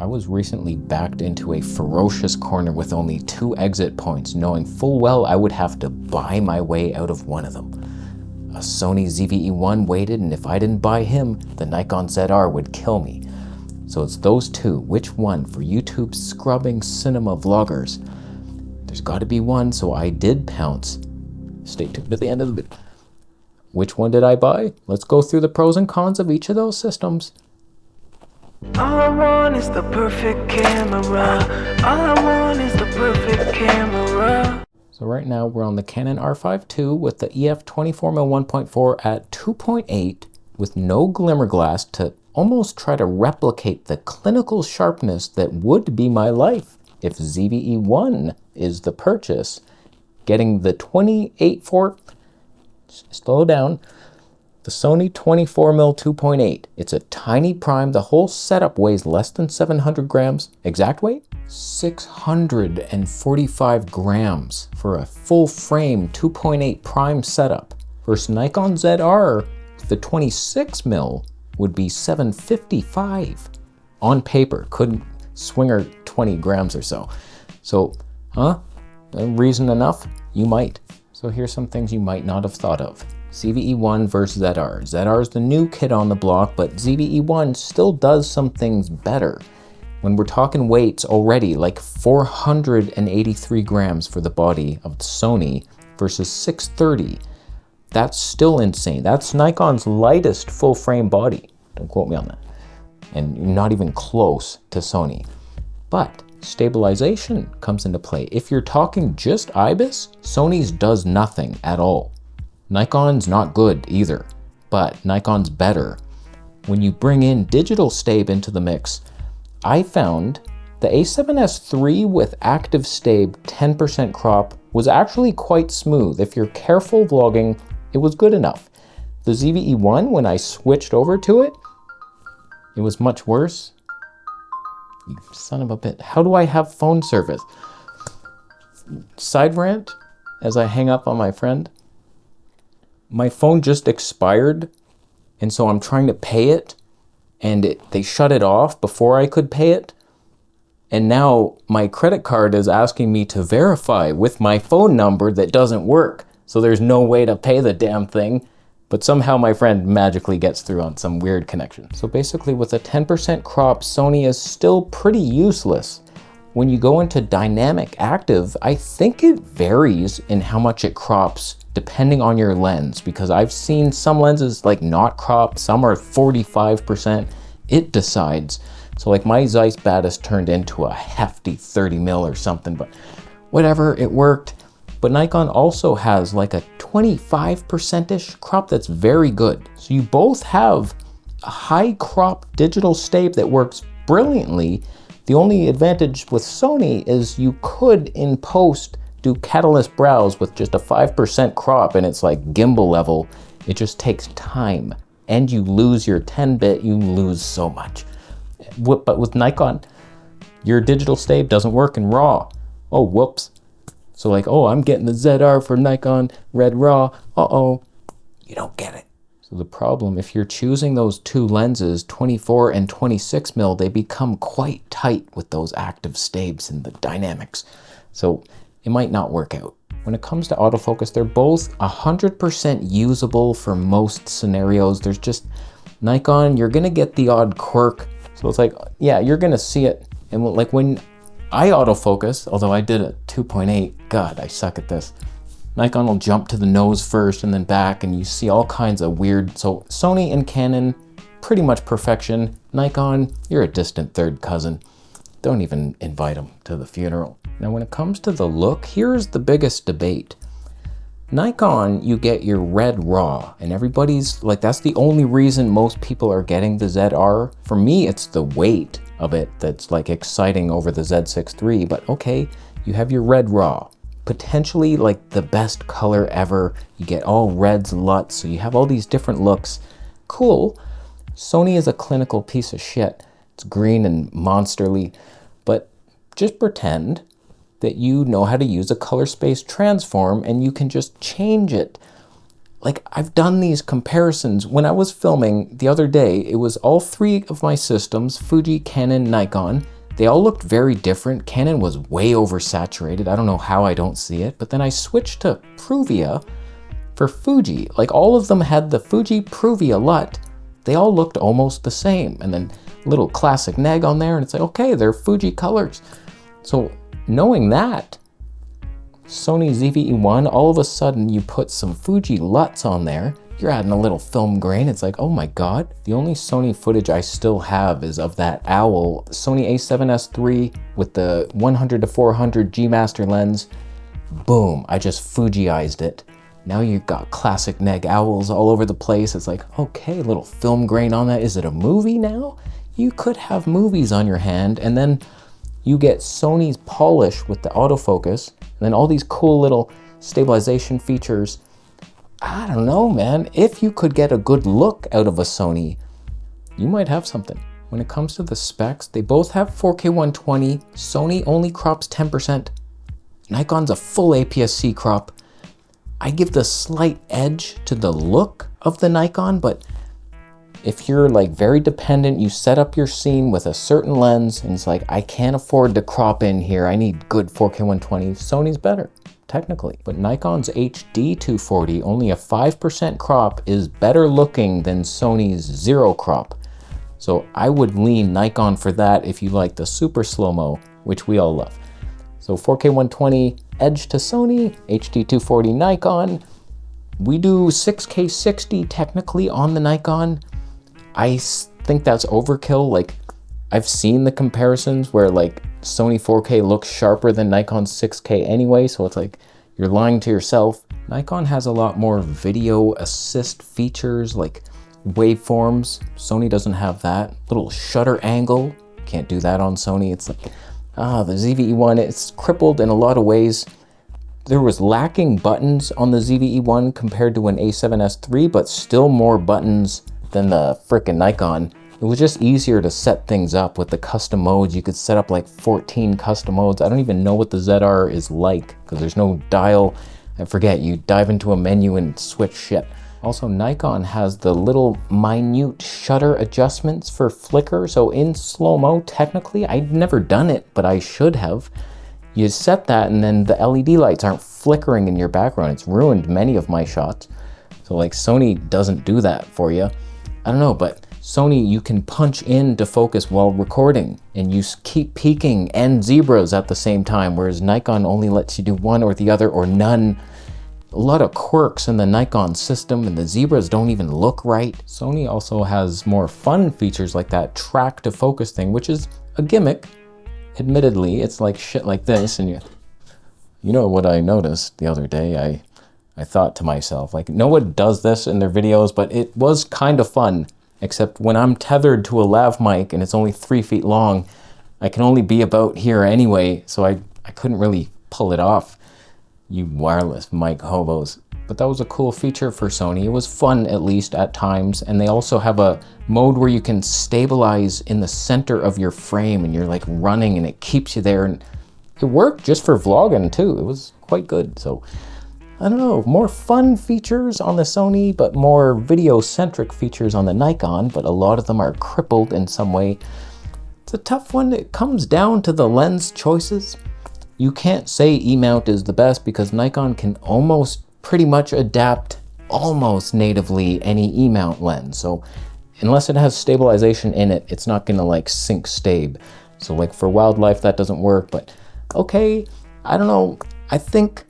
I was recently backed into a ferocious corner with only 2 exit points, knowing full well I would have to buy my way out of one of them. A Sony ZVE1 waited, and if I didn't buy him, the Nikon ZR would kill me. So it's those two. Which one for YouTube scrubbing cinema vloggers? There's got to be one, so I did pounce. Stay tuned to the end of the video. Which one did I buy? Let's go through the pros and cons of each of those systems. All I want is the perfect camera. All I want is the perfect camera. So right now we're on the Canon R5 II with the EF 24mm 1.4 at 2.8 with no glimmer glass to almost try to replicate the clinical sharpness that would be my life if ZVE1 is the purchase. Getting the 28-4, slow down, the Sony 24mm 2.8. It's a tiny prime. The whole setup weighs less than 700 grams. Exact weight? 645 grams for a full frame 2.8 prime setup. Versus Nikon ZR, the 26mm would be 755. On paper, couldn't swinger 20 grams or so. So, reason enough? You might. So here's some things you might not have thought of. ZVE1 versus ZR. ZR is the new kid on the block, but ZVE1 still does some things better. When we're talking weights already, like 483 grams for the body of the Sony versus 630. That's still insane. That's Nikon's lightest full frame body. Don't quote me on that. And not even close to Sony. But stabilization comes into play. If you're talking just IBIS, Sony's does nothing at all. Nikon's not good either, but Nikon's better. When you bring in digital stabe into the mix, I found the A7S III with active stabe 10% crop was actually quite smooth. If you're careful vlogging, it was good enough. The ZVE1, when I switched over to it, it was much worse. You son of a bitch. How do I have phone service? Side rant as I hang up on my friend. My phone just expired, and so I'm trying to pay it, and they shut it off before I could pay it. And now my credit card is asking me to verify with my phone number that doesn't work. So there's no way to pay the damn thing. But somehow my friend magically gets through on some weird connection. So basically with a 10% crop, Sony is still pretty useless. When you go into dynamic active, I think it varies in how much it crops depending on your lens, because I've seen some lenses like not cropped, some are 45%. It decides. So like my Zeiss Batis turned into a hefty 30mm or something, but whatever, it worked. But Nikon also has like a 25%-ish crop that's very good. So you both have a high crop digital stabe that works brilliantly. The only advantage with Sony is you could in post do catalyst browse with just a 5% crop and it's like gimbal level. It just takes time and you lose your 10-bit, you lose so much. But with Nikon, your digital stabe doesn't work in RAW. Oh, whoops. So like, oh, I'm getting the ZR for Nikon Red RAW. Uh-oh, you don't get it. So the problem, if you're choosing those two lenses, 24 and 26mm, they become quite tight with those active stabes and the dynamics. So it might not work out. When it comes to autofocus, they're both 100% usable for most scenarios. There's just Nikon, you're gonna get the odd quirk. So it's like, yeah, you're gonna see it. And like when I autofocus, although I did a 2.8, God, I suck at this. Nikon will jump to the nose first and then back, and you see all kinds of weird. So Sony and Canon, pretty much perfection. Nikon, you're a distant third cousin. Don't even invite them to the funeral. Now when it comes to the look, here's the biggest debate. Nikon, you get your red RAW, and everybody's like, that's the only reason most people are getting the ZR. For me, it's the weight of it that's like exciting over the Z6 III, but okay, you have your red RAW. Potentially like the best color ever. You get all reds, LUTs, so you have all these different looks. Cool. Sony is a clinical piece of shit. It's green and monsterly, but just pretend that you know how to use a color space transform and you can just change it. like I've done these comparisons. When I was filming the other day, it was all three of my systems, Fuji, Canon, Nikon. They all looked very different. Canon was way oversaturated. I don't know how I don't see it. But then I switched to Pruvia for Fuji. Like all of them had the Fuji Pruvia LUT. They all looked almost the same. And then a little classic neg on there, and it's like, okay, they're Fuji colors. So knowing that, Sony ZVE1, all of a sudden you put some Fuji LUTs on there, you're adding a little film grain. It's like, oh my God. The only Sony footage I still have is of that owl, Sony a7S III with the 100 to 400 G Master lens. Boom, I just Fujiized it. Now you've got classic neg owls all over the place. It's like, okay, little film grain on that. Is it a movie now? You could have movies on your hand, and then you get Sony's polish with the autofocus, and then all these cool little stabilization features. I don't know, man. If you could get a good look out of a Sony, you might have something. When it comes to the specs, they both have 4K 120. Sony only crops 10%. Nikon's a full APS-C crop. I give the slight edge to the look of the Nikon, but if you're like very dependent, you set up your scene with a certain lens and it's like, I can't afford to crop in here, I need good 4K 120, Sony's better, technically. But Nikon's HD 240, only a 5% crop, is better looking than Sony's 0 crop. So I would lean Nikon for that if you like the super slow-mo, which we all love. So 4K 120, edge to Sony, HD 240 Nikon. We do 6K 60 technically on the Nikon. I think that's overkill. Like, I've seen the comparisons where like Sony 4K looks sharper than Nikon 6K anyway, so it's like you're lying to yourself. Nikon has a lot more video assist features like waveforms. Sony doesn't have that. Little shutter angle, can't do that on Sony. It's like, the ZVE1, it's crippled in a lot of ways. There was lacking buttons on the ZVE1 compared to an a7S III, but still more buttons than the frickin' Nikon. It was just easier to set things up with the custom modes. You could set up like 14 custom modes. I don't even know what the ZR is like because there's no dial. I forget, you dive into a menu and switch shit. Also, Nikon has the little minute shutter adjustments for flicker. So in slow-mo, technically, I've never done it, but I should have. You set that and then the LED lights aren't flickering in your background. It's ruined many of my shots. So like Sony doesn't do that for you. I don't know, but Sony, you can punch in to focus while recording and you keep peaking and zebras at the same time, whereas Nikon only lets you do one or the other or none. A lot of quirks in the Nikon system, and the zebras don't even look right. Sony also has more fun features like that track to focus thing, which is a gimmick. Admittedly, it's like shit like this, and you know what I noticed the other day? I thought to myself, like, no one does this in their videos, but it was kind of fun. Except when I'm tethered to a lav mic and it's only 3 feet long, I can only be about here anyway, so I couldn't really pull it off. You wireless mic hobos. But that was a cool feature for Sony. It was fun, at least at times, and they also have a mode where you can stabilize in the center of your frame and you're like running and it keeps you there, and it worked just for vlogging too. It was quite good. So I don't know, more fun features on the Sony, but more video-centric features on the Nikon, but a lot of them are crippled in some way. It's a tough one. It comes down to the lens choices. You can't say E-mount is the best because Nikon can almost pretty much adapt almost natively any E-mount lens. So unless it has stabilization in it, it's not gonna like sync stabe. So like for wildlife, that doesn't work, but okay, I don't know. I think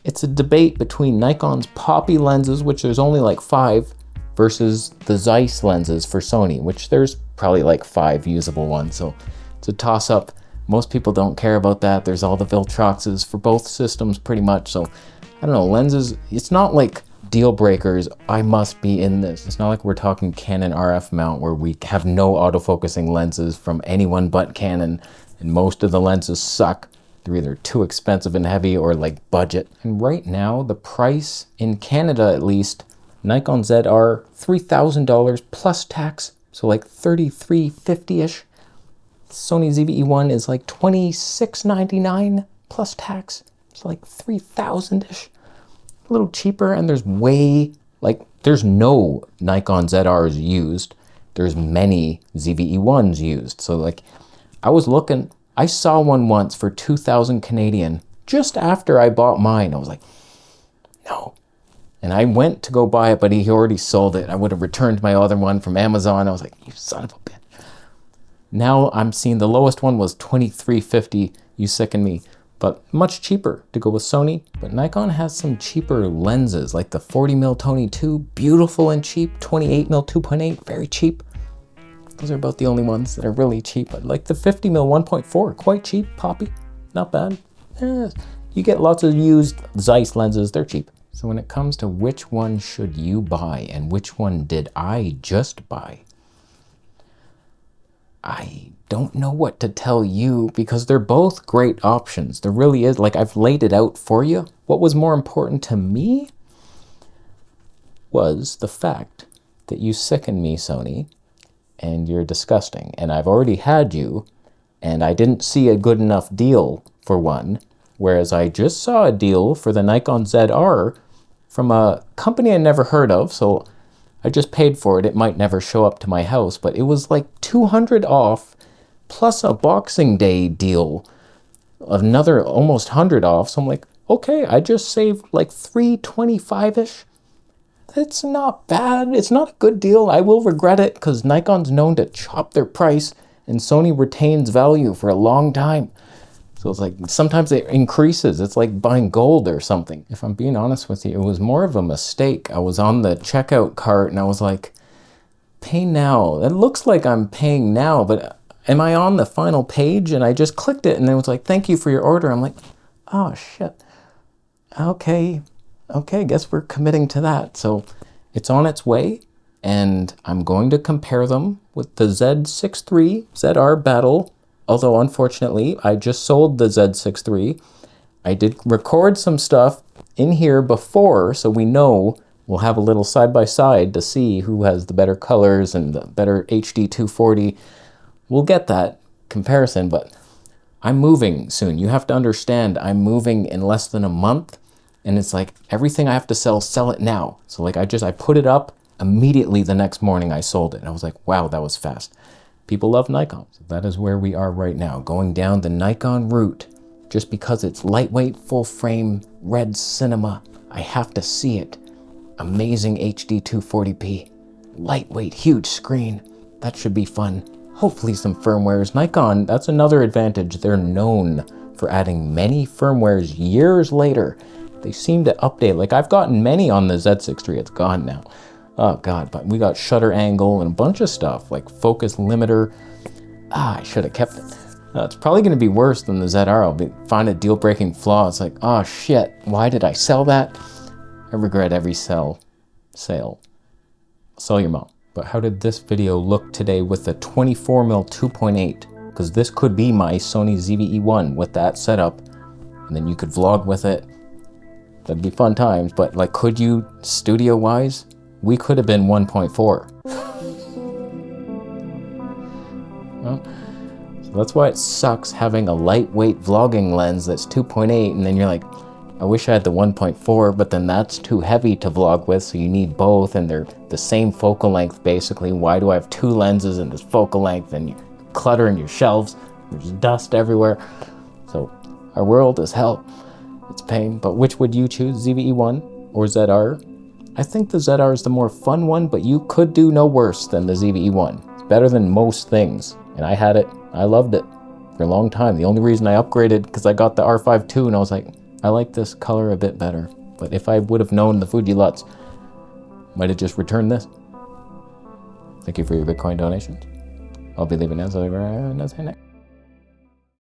it's a debate between Nikon's poppy lenses, which there's only like 5, versus the Zeiss lenses for Sony, which there's probably like 5 usable ones. So it's a toss-up. Most people don't care about that. There's all the Viltroxes for both systems pretty much. So I don't know, lenses, it's not like deal breakers, I must be in this. It's not like we're talking Canon RF mount where we have no autofocusing lenses from anyone but Canon, and most of the lenses suck. They're either too expensive and heavy or like budget. And right now, the price in Canada at least, Nikon ZR, $3,000 plus tax, so like $33.50-ish. Sony ZVE1 is like $26.99 plus tax, so like $3,000-ish. A little cheaper, and there's way Like, there's no Nikon ZRs used. There's many ZVE1s used. So like, I was looking, I saw one once for 2,000 Canadian just after I bought mine. I was like, no. And I went to go buy it, but he already sold it. I would have returned my other one from Amazon. I was like, you son of a bitch. Now I'm seeing the lowest one was $23.50. You sicken me. But much cheaper to go with Sony. But Nikon has some cheaper lenses, like the 40mm Tony 2, beautiful and cheap. 28mm 2.8, very cheap. Those are about the only ones that are really cheap. But like the 50mm 1.4, quite cheap, poppy, not bad. You get lots of used Zeiss lenses, they're cheap. So when it comes to which one should you buy and which one did I just buy, I don't know what to tell you because they're both great options. There really is, like, I've laid it out for you. What was more important to me was the fact that you sicken me, Sony, and you're disgusting. And I've already had you, and I didn't see a good enough deal for one, whereas I just saw a deal for the Nikon ZR from a company I never heard of, so I just paid for it. It might never show up to my house, but it was like 200 off plus a Boxing Day deal, another almost 100 off. So I'm like, okay, I just saved like $325-ish. It's not bad. It's not a good deal. I will regret it because Nikon's known to chop their price and Sony retains value for a long time. So it's like, sometimes it increases. It's like buying gold or something. If I'm being honest with you, it was more of a mistake. I was on the checkout cart and I was like, pay now. It looks like I'm paying now, but am I on the final page? And I just clicked it and it was like, thank you for your order. I'm like, oh shit. Okay, guess we're committing to that. So it's on its way and I'm going to compare them with the Z6 ZR Battle. Although, unfortunately, I just sold the Z6 III. I did record some stuff in here before, so we know we'll have a little side-by-side to see who has the better colors and the better HD 240. We'll get that comparison, but I'm moving soon. You have to understand, I'm moving in less than a month, and it's like everything I have to sell it now. So like I put it up, immediately the next morning I sold it. And I was like, wow, that was fast. People love Nikon. So that is where we are right now, going down the Nikon route. Just because it's lightweight, full frame, red cinema, I have to see it. Amazing HD 240p, lightweight, huge screen. That should be fun. Hopefully some firmwares. Nikon, that's another advantage. They're known for adding many firmwares years later. They seem to update. Like I've gotten many on the Z6 III, it's gone now. Oh God, but we got shutter angle and a bunch of stuff like focus limiter. I should have kept it. It's probably going to be worse than the ZR. I'll find a deal-breaking flaw. It's like, oh shit, why did I sell that? I regret every sale. Sell your mom. But how did this video look today with the 24mm 2.8? Because this could be my Sony ZVE1 with that setup, and then you could vlog with it. That'd be fun times. But like, could you studio-wise? We could have been 1.4. Well, so that's why it sucks having a lightweight vlogging lens that's 2.8 and then you're like, I wish I had the 1.4, but then that's too heavy to vlog with, so you need both and they're the same focal length basically. Why do I have two lenses in this focal length and you're cluttering your shelves? There's dust everywhere. So our world is hell. It's pain. But which would you choose, ZVE1 or ZR? I think the ZR is the more fun one, but you could do no worse than the ZVE1. It's better than most things. And I had it, I loved it for a long time. The only reason I upgraded because I got the R5 II and I was like, I like this color a bit better. But if I would have known the Fuji LUTs, might have just returned this. Thank you for your Bitcoin donations. I'll be leaving now, so